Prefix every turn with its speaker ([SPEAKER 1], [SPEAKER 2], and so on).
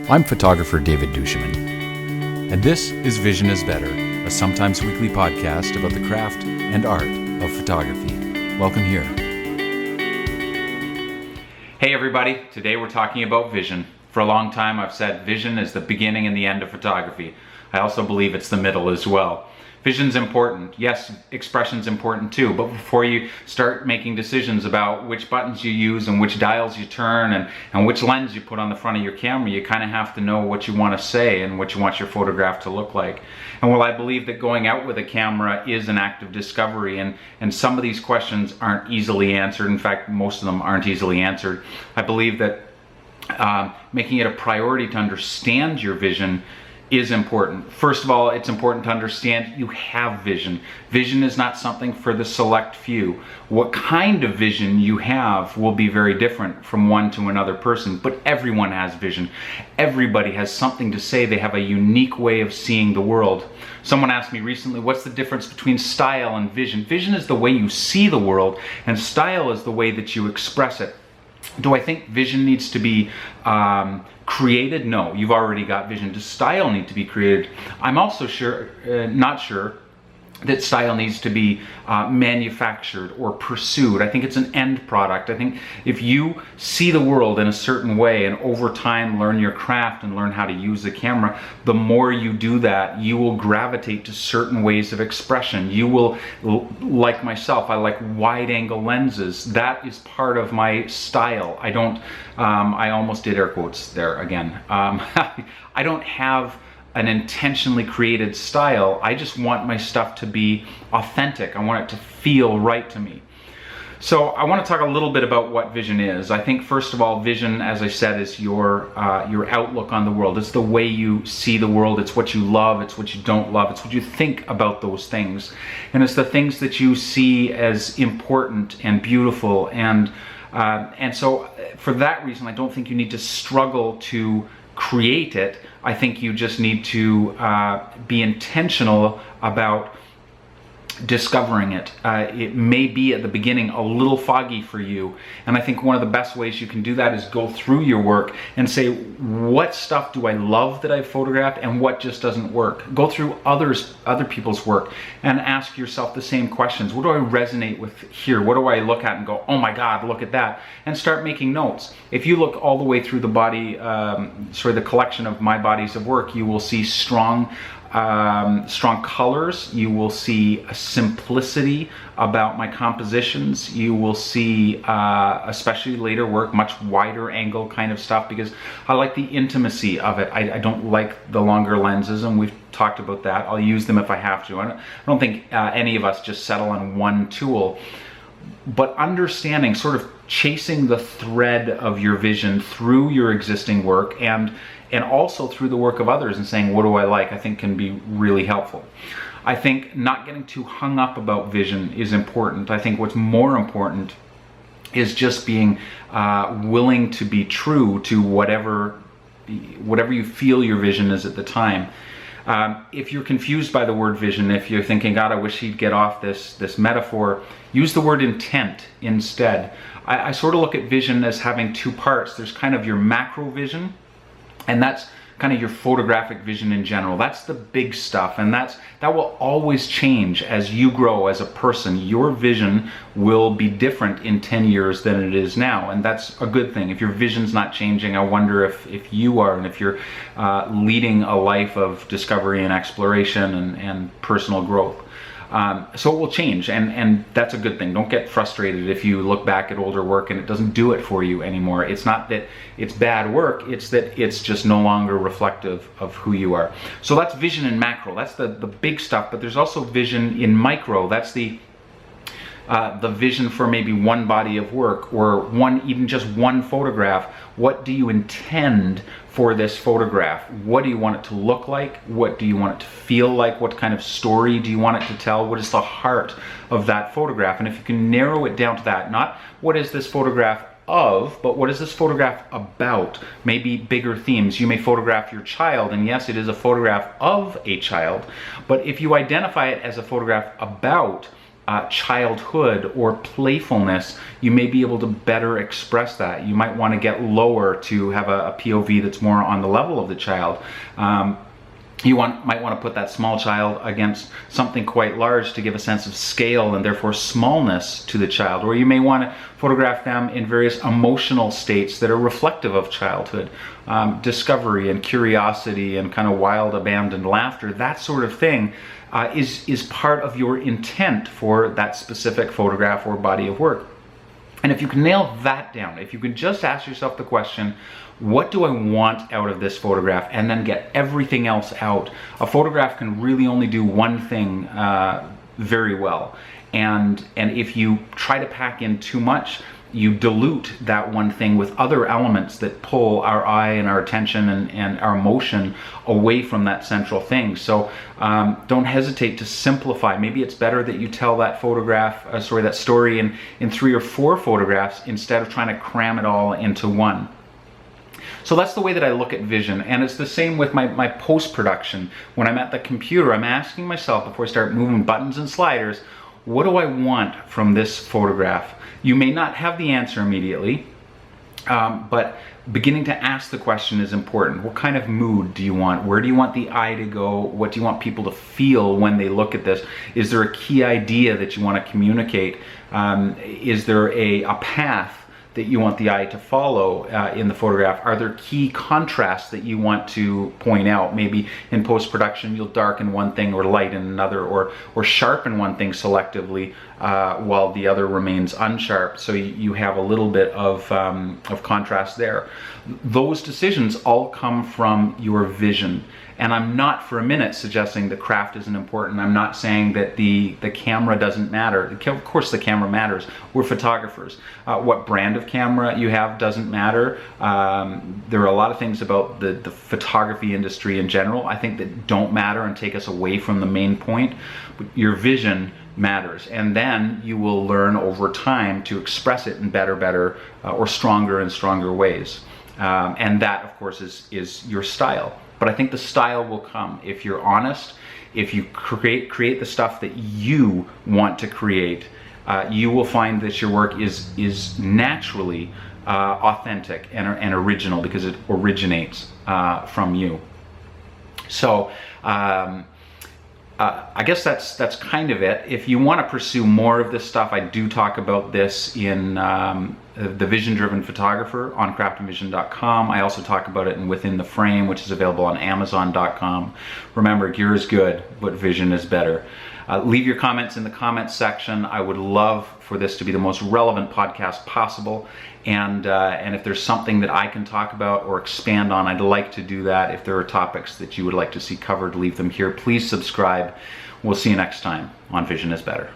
[SPEAKER 1] I'm photographer David duChemin, and this is Vision is Better, a sometimes weekly podcast about the craft and art of photography. Welcome here.
[SPEAKER 2] Hey everybody, today we're talking about vision. For a long time I've said vision is the beginning and the end of photography. I also believe it's the middle as well. Vision's important. Yes, expression's important too, but before you start making decisions about which buttons you use and which dials you turn and which lens you put on the front of your camera, you kind of have to know what you want to say and what you want your photograph to look like. And while I believe that going out with a camera is an act of discovery, and some of these questions aren't easily answered, in fact most of them aren't easily answered, I believe that making it a priority to understand your vision is important. First of all, it's important to understand you have vision. Vision is not something for the select few. What kind of vision you have will be very different from one to another person, but everyone has vision. Everybody has something to say. They have a unique way of seeing the world. Someone asked me recently, what's the difference between style and vision? Vision is the way you see the world, and style is the way that you express it. Do I think vision needs to be created? No, you've already got vision. Does style need to be created? I'm also not sure that style needs to be manufactured or pursued. I think it's an end product. I think if you see the world in a certain way and over time learn your craft and learn how to use the camera, the more you do that, you will gravitate to certain ways of expression. You will, like myself, I like wide angle lenses. That is part of my style. I almost did air quotes there again. I don't have an intentionally created style. I just want my stuff to be authentic. I want it to feel right to me. So I want to talk a little bit about what vision is. I think first of all, vision, as I said, is your outlook on the world. It's the way you see the world. It's what you love. It's what you don't love. It's what you think about those things. And it's the things that you see as important and beautiful. And so for that reason, I don't think you need to struggle to create it. I think you just need to be intentional about discovering it. It may be at the beginning a little foggy for you, and I think one of the best ways you can do that is go through your work and say, what stuff do I love that I've photographed and what just doesn't work? Go through other people's work and ask yourself the same questions. What do I resonate with here? What do I look at and go, oh my God, look at that, and start making notes. If you look all the way through the body, the collection of my bodies of work, you will see strong colors. You will see a simplicity about my compositions. You will see, especially later work, much wider angle kind of stuff, because I like the intimacy of it. I don't like the longer lenses, and we've talked about that. I'll use them if I have to. I don't think any of us just settle on one tool. But understanding, sort of chasing the thread of your vision through your existing work and also through the work of others and saying, what do I like, I think can be really helpful. I think not getting too hung up about vision is important. I think what's more important is just being willing to be true to whatever you feel your vision is at the time. If you're confused by the word vision, if you're thinking, God, I wish he'd get off this metaphor, use the word intent instead. I sort of look at vision as having two parts. There's kind of your macro vision, and that's kind of your photographic vision in general. That's the big stuff, and that will always change as you grow as a person. Your vision will be different in 10 years than it is now, and that's a good thing. If your vision's not changing, I wonder if you are, and if you're leading a life of discovery and exploration and personal growth. So it will change, and that's a good thing. Don't get frustrated if you look back at older work and it doesn't do it for you anymore. It's not that it's bad work, it's that it's just no longer reflective of who you are. So that's vision in macro. That's the big stuff, but there's also vision in micro. That's the vision for maybe one body of work or even just one photograph. What do you intend for this photograph? What do you want it to look like? What do you want it to feel like? What kind of story do you want it to tell? What is the heart of that photograph? And if you can narrow it down to that, not what is this photograph of, but what is this photograph about? Maybe bigger themes. You may photograph your child, and yes, it is a photograph of a child, but if you identify it as a photograph about childhood or playfulness, you may be able to better express that. You might want to get lower to have a POV that's more on the level of the child. You might want to put that small child against something quite large to give a sense of scale and therefore smallness to the child. Or you may want to photograph them in various emotional states that are reflective of childhood, discovery and curiosity and kind of wild abandoned laughter. That sort of thing is part of your intent for that specific photograph or body of work. And if you can nail that down, if you can just ask yourself the question, what do I want out of this photograph, and then get everything else out. A photograph can really only do one thing very well. And if you try to pack in too much, you dilute that one thing with other elements that pull our eye and our attention and our emotion away from that central thing. So don't hesitate to simplify. Maybe it's better that you tell that that story in 3 or 4 photographs instead of trying to cram it all into one. So that's the way that I look at vision, and it's the same with my post-production. When I'm at the computer, I'm asking myself before I start moving buttons and sliders, what do I want from this photograph? You may not have the answer immediately, but beginning to ask the question is important. What kind of mood do you want? Where do you want the eye to go? What do you want people to feel when they look at this? Is there a key idea that you want to communicate? Is there a path that you want the eye to follow in the photograph? Are there key contrasts that you want to point out? Maybe in post-production you'll darken one thing or lighten another, or sharpen one thing selectively while the other remains unsharp, so you have a little bit of contrast there. Those decisions all come from your vision. And I'm not for a minute suggesting the craft isn't important. I'm not saying that the camera doesn't matter. Of course the camera matters. We're photographers. What brand of camera you have doesn't matter. There are a lot of things about the photography industry in general, I think, that don't matter and take us away from the main point. But your vision matters, and then you will learn over time to express it in better or stronger and stronger ways. And that, of course, is your style. But I think the style will come if you're honest, if you create the stuff that you want to create. You will find that your work is naturally authentic and original, because it originates from you. So I guess that's kind of it. If you want to pursue more of this stuff, I do talk about this in the Vision Driven Photographer on craftandvision.com. I also talk about it in Within the Frame, which is available on Amazon.com. Remember, gear is good, but vision is better. Leave your comments in the comments section. I would love for this to be the most relevant podcast possible. And if there's something that I can talk about or expand on, I'd like to do that. If there are topics that you would like to see covered, leave them here. Please subscribe. We'll see you next time on Vision is Better.